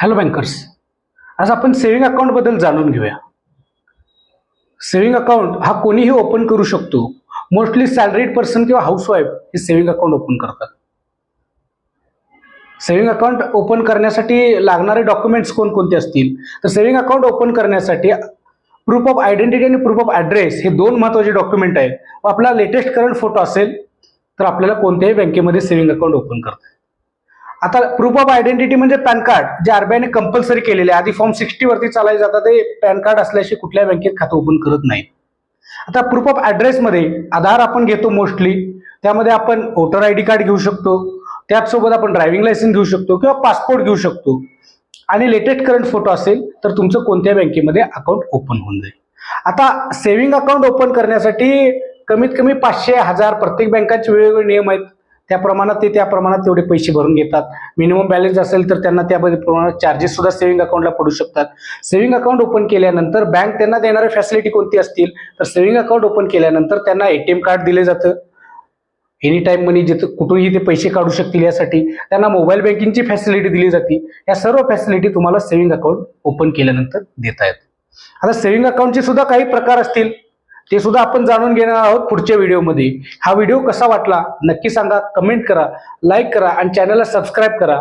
Hello bankers, आज आपण saving account बद्दल जाणून घेऊया. सेव्हिंग अकाउंट हा कोणीही ओपन करू शकतो. मोस्टली सॅलरीड पर्सन किंवा हाऊसवाईफ हे सेव्हिंग अकाउंट ओपन करतात. सेव्हिंग अकाउंट ओपन करण्यासाठी लागणारे डॉक्युमेंट्स कोणकोणते असतील तर सेव्हिंग अकाउंट ओपन करण्यासाठी प्रूफ ऑफ आयडेंटिटी आणि प्रूफ ऑफ ॲड्रेस हे दोन महत्त्वाचे डॉक्युमेंट आहेत. आपला लेटेस्ट करंट फोटो असेल तर आपल्याला कोणत्याही बँकेमध्ये सेव्हिंग अकाउंट ओपन करता. आता प्रूफ ऑफ आयडेंटिटी म्हणजे पॅन कार्ड, जे आरबीआयने कंपल्सरी केलेले आहे. आधी फॉर्म 60 वरती चालायला जातात, ते पॅन कार्ड असल्याशिवाय कुठल्या बँकेत खातं ओपन करत नाही. आता प्रूफ ऑफ ॲड्रेसमध्ये आधार आपण घेतो मोस्टली, त्यामध्ये आपण वोटर आय डी कार्ड घेऊ शकतो, त्याचसोबत आपण ड्रायव्हिंग लायसन्स घेऊ शकतो किंवा पासपोर्ट घेऊ शकतो. आणि लेटेस्ट करंट फोटो असेल तर तुमचं कोणत्या बँकेमध्ये अकाउंट ओपन होऊन जाईल. आता सेव्हिंग अकाउंट ओपन करण्यासाठी कमीत कमी 500-1000 प्रत्येक बँकाचे वेगवेगळे नियम आहेत. त्या प्रमाणात तेवढे पैसे भरून घेतात. मिनिमम बॅलन्स असेल तर त्यांना त्या प्रमाणात चार्जेस सुद्धा सेव्हिंग अकाउंटला पडू शकतात. सेव्हिंग अकाउंट ओपन केल्यानंतर बँक त्यांना देणारे फॅसिलिटी कोणती असतील तर सेव्हिंग अकाउंट ओपन केल्यानंतर त्यांना एटीएम कार्ड दिले जातं. एनी टाइम मनी जिथं कुठूनही ते पैसे काढू शकतील यासाठी त्यांना मोबाईल बँकिंगची फॅसिलिटी दिली जाते. या सर्व फॅसिलिटी तुम्हाला सेव्हिंग अकाउंट ओपन केल्यानंतर देता येतात. आता सेव्हिंग अकाउंटचे सुद्धा काही प्रकार असतील, ते सुद्धा आपण जाणून घेणार आहोत पुढच्या व्हिडिओमध्ये. हा व्हिडिओ कसा वाटला नक्की सांगा, कमेंट करा, लाईक करा आणि चॅनलला सबस्क्राईब करा.